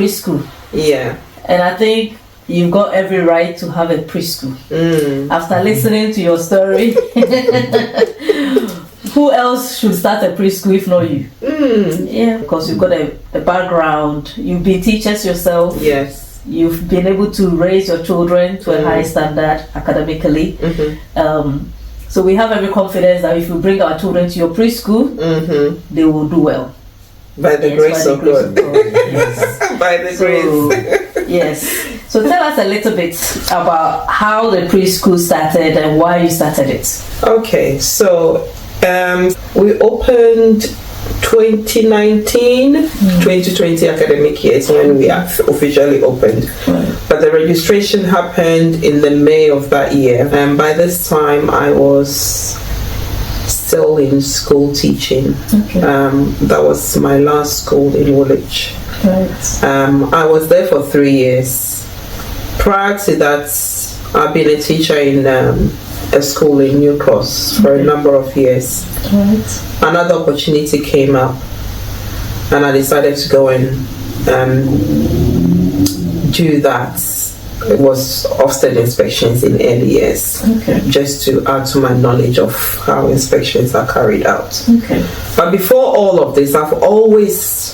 preschool. Yeah. And I think you've got every right to have a preschool. After listening to your story, who else should start a preschool if not you? Yeah, because you've got a background. You've been teachers yourself. Yes. You've been able to raise your children to a high standard academically. So we have every confidence that if we bring our children to your preschool, they will do well. By the grace of God. Yes. By the grace. Yes. So tell us a little bit about how the preschool started and why you started it. Okay, so we opened 2019, 2020 academic years when we officially opened. But the registration happened in the May of that year. And by this time I was still in school teaching. That was my last school in Woolwich. I was there for 3 years. Prior to that, I've been a teacher in a school in New Cross for a number of years. Another opportunity came up and I decided to go and do that. It was Ofsted inspections in early years, just to add to my knowledge of how inspections are carried out. But before all of this, I've always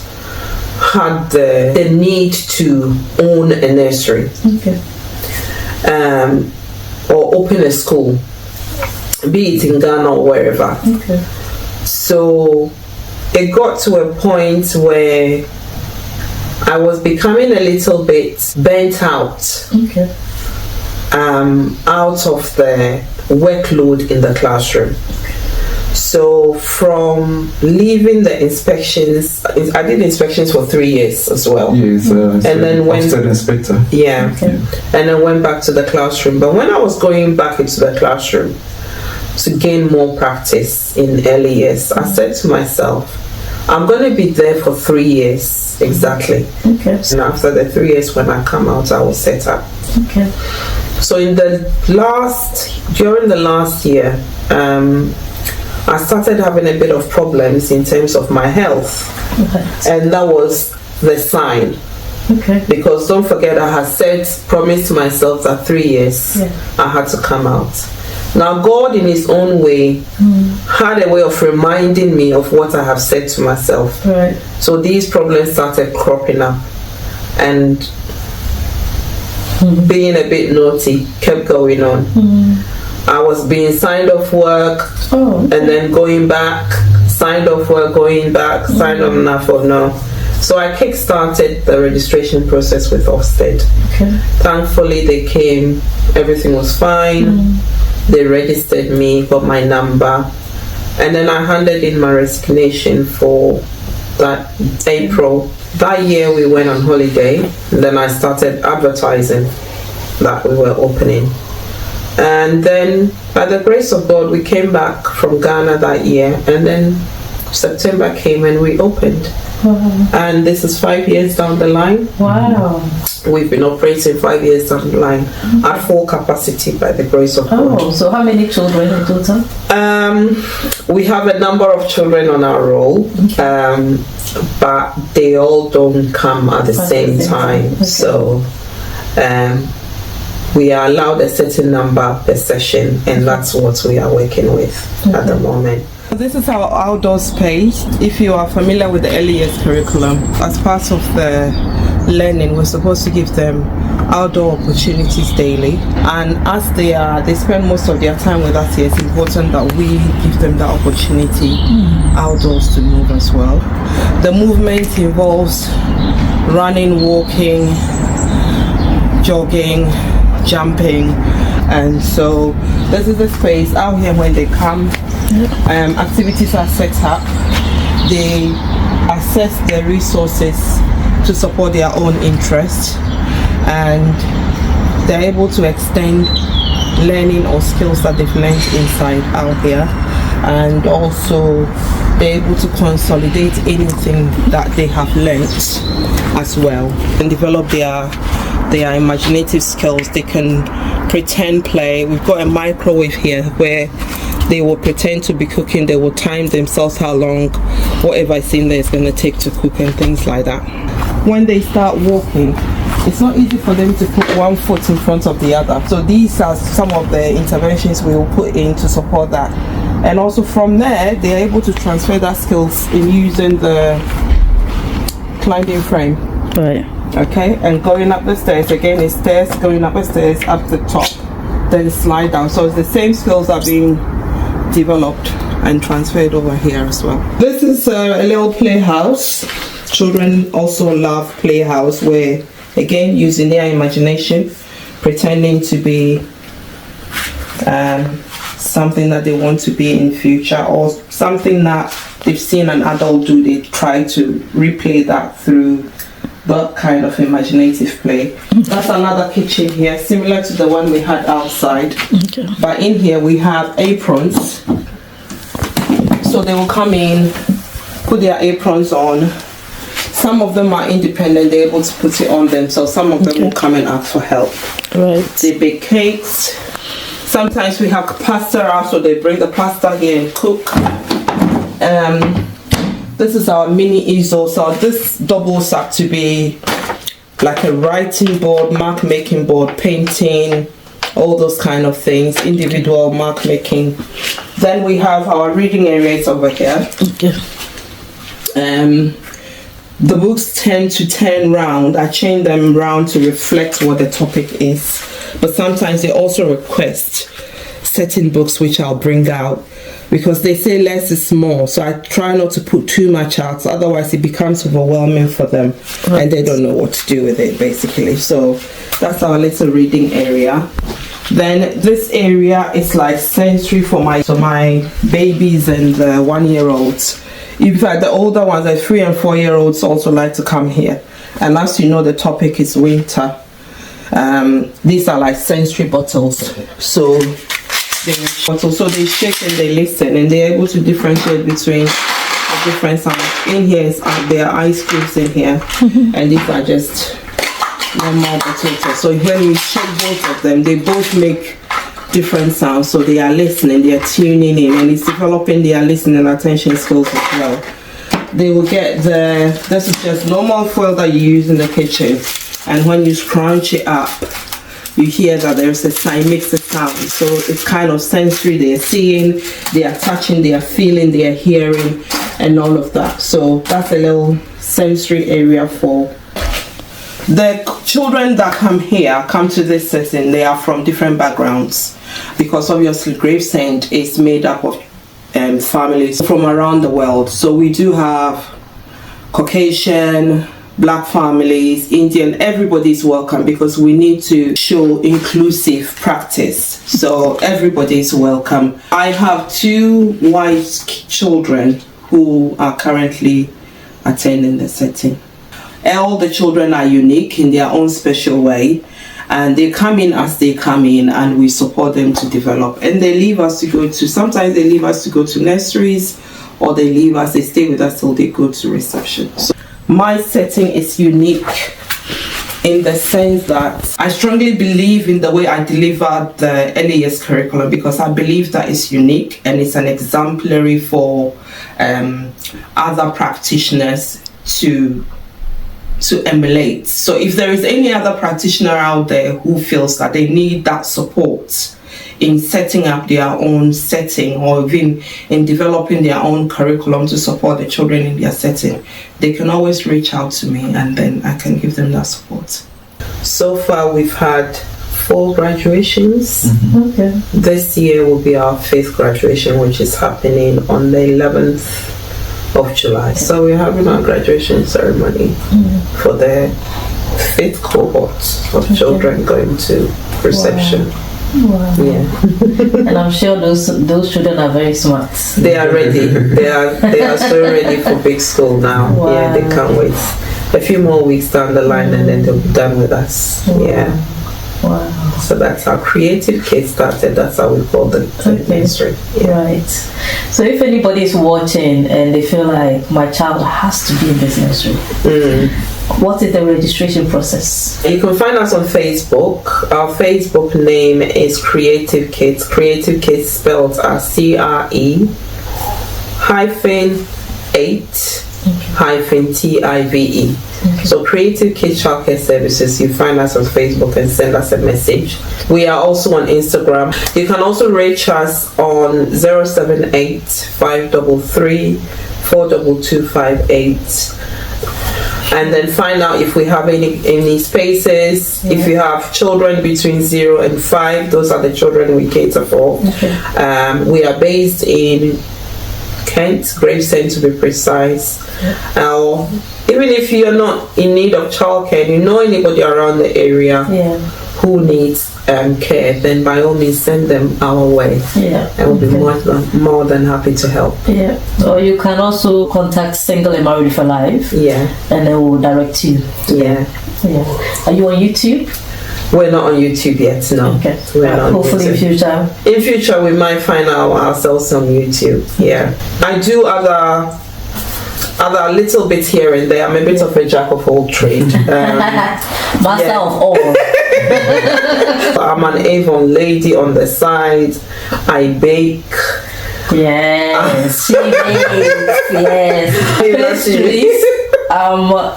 had the need to own a nursery or open a school, be it in Ghana or wherever. So it got to a point where I was becoming a little bit burnt out out of the workload in the classroom. So from leaving the inspections, I did inspections for 3 years as well. And then when inspector. And then went back to the classroom. But when I was going back into the classroom to gain more practice in early years, I said to myself, I'm going to be there for 3 years exactly. And after the 3 years, when I come out, I will set up. So during the last year, I started having a bit of problems in terms of my health. And that was the sign. Because don't forget, I had promised myself that 3 years I had to come out. Now God in his own way had a way of reminding me of what I have said to myself. So these problems started cropping up, and being a bit naughty kept going on. I was being signed off work and then going back, signed off work, going back, signed off now for no. So I kick-started the registration process with Ofsted. Thankfully they came, everything was fine. They registered me, got my number, and then I handed in my resignation for that April. That year we went on holiday, and then I started advertising that we were opening. And then by the grace of God, we came back from Ghana that year, and then September came and we opened. And this is 5 years down the line. We've been operating 5 years down the line at full capacity by the grace of God. So how many children in total? We have a number of children on our roll, but they all don't come at the same time. So we are allowed a certain number per session, and that's what we are working with at the moment. This is our outdoors page. If you are familiar with the early years curriculum, as part of the learning, we're supposed to give them outdoor opportunities daily, and as they spend most of their time with us here, it's important that we give them that opportunity outdoors to move as well. The movement involves running, walking, jogging, jumping, and so this is the space out here. When they come, activities are set up, they assess the resources to support their own interests, and they're able to extend learning or skills that they've learned inside out here, and also they're able to consolidate anything that they have learned as well and develop their imaginative skills. They can pretend play. We've got a microwave here where they will pretend to be cooking. They will time themselves how long whatever is in there is going to take to cook and things like that. when they start walking, it's not easy for them to put one foot in front of the other. So these are some of the interventions we will put in to support that. And also from there, they're able to transfer that skills in using the climbing frame. Right. Okay, and going up the stairs, again, it's stairs, going up the stairs, up the top, then slide down. So it's the same skills are being developed and transferred over here as well. This is a little playhouse. Children also love playhouse, where again using their imagination, pretending to be something that they want to be in future, or something that they've seen an adult do. They try to replay that through that kind of imaginative play. That's another kitchen here, similar to the one we had outside. Okay. But in here we have aprons. So they will come in, put their aprons on. Some of them are independent, they're able to put it on themselves. Some of them will come and ask for help. Right. They bake cakes. Sometimes we have pasta out, so they bring the pasta here and cook. This is our mini easel. So this doubles up to be like a writing board, mark making board, painting, all those kind of things, individual mark making. Then we have our reading areas over here. Okay. The books tend to turn round. I change them round to reflect what the topic is. But sometimes they also request certain books which I'll bring out, because they say less is more. So I try not to put too much out, otherwise it becomes overwhelming for them. Right. And they don't know what to do with it, basically. So that's our little reading area. Then this area is like sensory for my babies and 1-year-olds. In fact, the older ones, like 3 and 4-year-olds, also like to come here. And as you know, the topic is winter. These are like sensory bottles. So they shake and they listen, and they're able to differentiate between the different sounds. In here is there are ice cubes in here, and these are just normal potatoes. So when you shake both of them, they both make different sounds, so they are listening, they are tuning in, and it's developing their listening and attention skills as well. They will get this is just normal foil that you use in the kitchen, and when you scrunch it up, you hear that there's a sign, makes a sound. So it's kind of sensory. They are seeing, they are touching, they are feeling, they are hearing, and all of that. So that's a little sensory area for the children that come here, come to this setting. They are from different backgrounds, because obviously Gravesend is made up of families from around the world. So we do have Caucasian, Black families, Indian, everybody's welcome, because we need to show inclusive practice. So everybody is welcome. I have 2 white children who are currently attending the setting. All the children are unique in their own special way, and they come in as they come in, and we support them to develop. And they leave us to go to, sometimes they leave us to go to nurseries, or they leave us, they stay with us till they go to reception. So my setting is unique in the sense that I strongly believe in the way I deliver the early years curriculum, because I believe that it's unique and it's an exemplary for other practitioners to emulate. So if there is any other practitioner out there who feels that they need that support in setting up their own setting, or even in developing their own curriculum to support the children in their setting, they can always reach out to me, and then I can give them that support. So far we've had 4 graduations. Okay. This year will be our 5th graduation, which is happening on the 11th of July. So we're having our graduation ceremony for the 5th cohort of children going to reception. Wow. Yeah. And I'm sure those children are very smart. They are ready. They are so ready for big school now. Wow. Yeah, they can't wait. A few more weeks down the line, and then they'll be done with us. Wow. Yeah. Wow. So that's how Creative Kids started. That's how we call the ministry. Yeah. Right. So if anybody is watching and they feel like my child has to be in this nursery, what is the registration process? You can find us on Facebook. Our Facebook name is Creative Kids. Creative Kids spelled as CRE-8 -TIVE. So Creative Kids Childcare Services. You find us on Facebook and send us a message. We are also on Instagram. You can also reach us on 078 533 42258. And then find out if we have any spaces. If you have children between 0 and 5, those are the children we cater for. We are based in Kent, Gravesend to be precise. Even if you're not in need of childcare, you know anybody around the area who needs care, then by all means send them our way. And we'll be more than happy to help. Or you can also contact Single and Married for Life. And they will direct you. Are you on YouTube? We're not on YouTube yet, no. We're not hopefully in future. In future, we might find ourselves on YouTube. I do other little bits here and there. I'm a bit of a jack of all trade. Master of all. I'm an Avon lady on the side. I bake. Yes, she bakes. Yes. Pastries. I'm a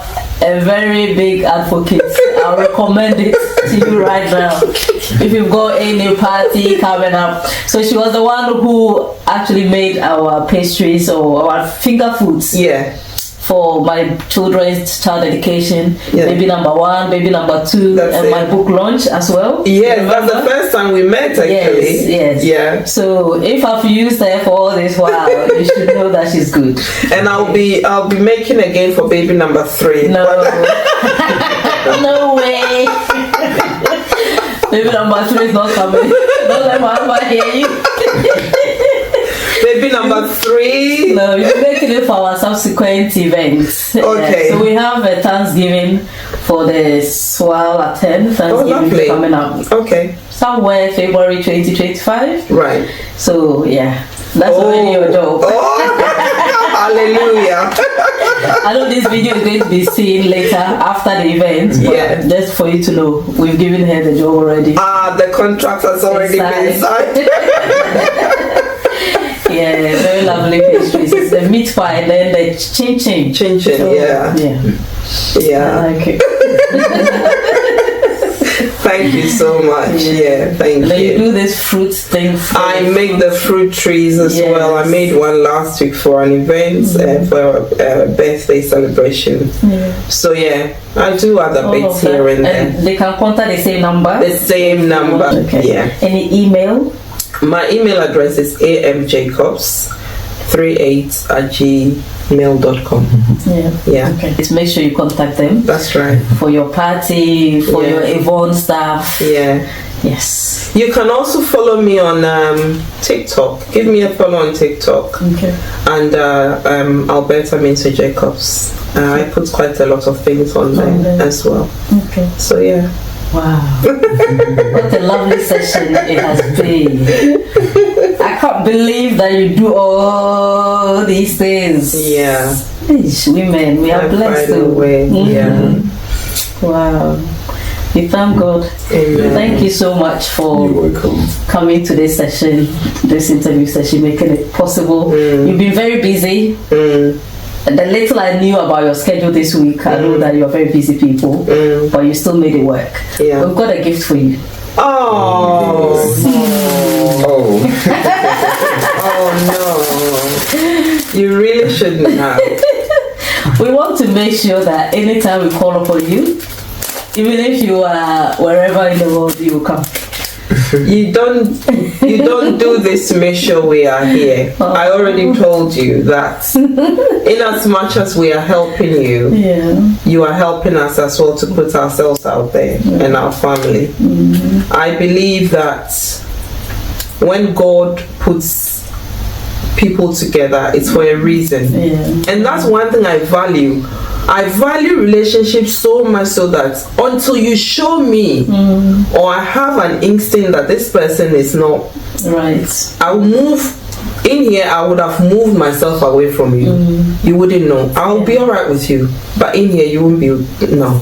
very big advocate. I'll recommend it to you right now. If you've got any party coming up. So she was the one who actually made our pastries or our finger foods. For my children's child education, baby number 1, baby number 2, and my book launch as well. That's the first time we met actually. So if I've used her for all this while, you should know that she's good. And I'll be making again for baby number 3. No, no way. Baby number 3 is not coming. Don't let my husband hear you. Baby number 3. No, you're making it for our subsequent events. So we have a Thanksgiving for the Swell at 10. Thanksgiving coming up. Somewhere February 2025. Right. So that's already your job. Hallelujah. I know this video is going to be seen later after the event, but just for you to know, we've given her the job already. The contract has already been signed. Very lovely pastries. It's the meat pie and then the chin chin. I like it. Thank you so much. Thank you. You do this fruit thing. I make the fruit trees as well. I made one last week for an event for a birthday celebration. So I do other bits here and there. And they can contact the same number. The same number. Any email? My email address is amjacobs38@gmail.com. Just make sure you contact them. That's right. For your party, for your Avon stuff. Yes. You can also follow me on TikTok. Give me a follow on TikTok. And Alberta Minto Jacobs. I put quite a lot of things on there as well. So wow. What a lovely session it has been. I can't believe that you do all these things. Women, we are blessed. Wow. We thank God. Thank you so much for coming to this session, this interview session, making it possible. You've been very busy. The little I knew about your schedule this week, I know that you're very busy people, but you still made it work. We've got a gift for you. Oh no. You really shouldn't have. We want to make sure that anytime we call upon you, even if you are wherever in the world, you will come. You don't do this to make sure we are here. I already told you that in as much as we are helping you, you are helping us as well to put ourselves out there and our family. I believe that when God puts people together, it's for a reason. And that's one thing I value. I value relationships so much so that until you show me or I have an instinct that this person is not right, I'll move. In here, I would have moved myself away from you. You wouldn't know. I'll be alright with you, but in here you won't be. No.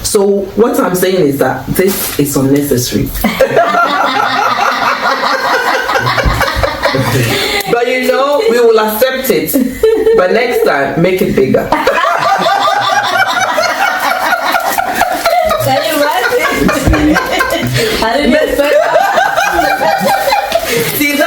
So what I'm saying is that this is unnecessary. But you know, we will accept it. But next time, make it bigger. Can you imagine? I didn't expect that. See,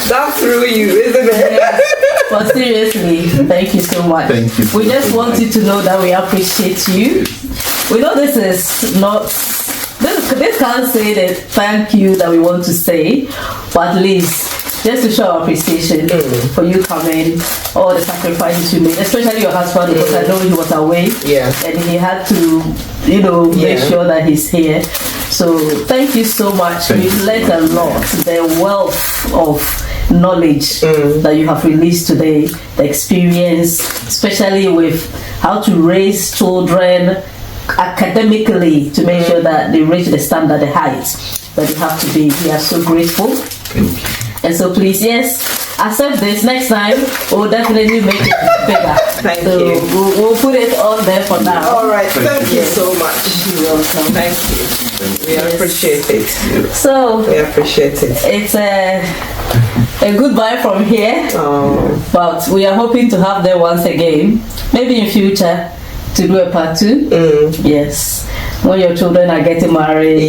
that's through you, isn't it? Yeah. But seriously, thank you so much. Thank you. We just want you to know that we appreciate you. We know this is not, this can't say the thank you that we want to say, but at least just to show our appreciation for you coming, all the sacrifices you made, especially your husband, because I know he was away, and he had to, make sure that he's here. So thank you so much. We've learned a lot. The wealth of knowledge that you have released today, the experience, especially with how to raise children academically to make sure that they reach the standard, the height that they have to be. We are so grateful. Thank you. And so please, accept this. Next time, we'll definitely make it bigger. Thank you. We'll put it on there for now. All right. Thank you so much. You're welcome. Thank you. We appreciate it. So, we appreciate it. It's a goodbye from here. But we are hoping to have them once again. Maybe in future to do a part 2. Yes. When your children are getting married.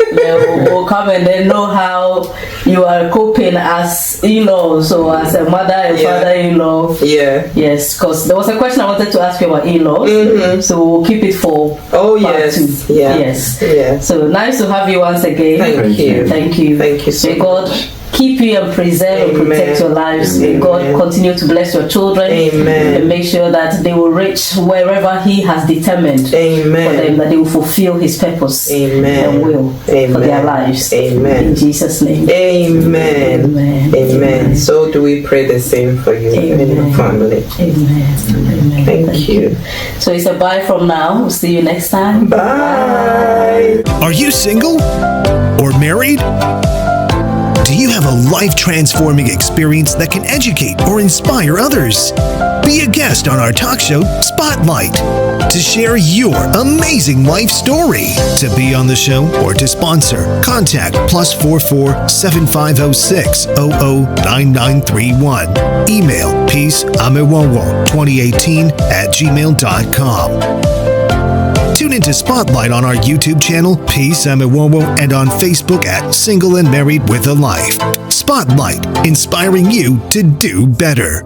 We'll come and then know how you are coping as in-laws or as a mother and father-in-law. Yes, because there was a question I wanted to ask you about in-laws. So we'll keep it for part 2. Yes. So nice to have you once again. Thank you. Thank you. Thank you so much. May God keep you and preserve and protect your lives. May God continue to bless your children. And make sure that they will reach wherever He has determined for them, that they will fulfill His purpose and will for their lives. In Jesus' name. Amen. So do we pray the same for you and your family. Thank you. So it's a bye from now. We'll see you next time. Bye. Are you single or married? Do you have a life-transforming experience that can educate or inspire others? Be a guest on our talk show, Spotlight, to share your amazing life story. To be on the show or to sponsor, contact +44 7506 009931. Email peaceamewowo2018@gmail.com. Tune into Spotlight on our YouTube channel, Peace Amewowo, and on Facebook at Single and Married with a Life. Spotlight, inspiring you to do better.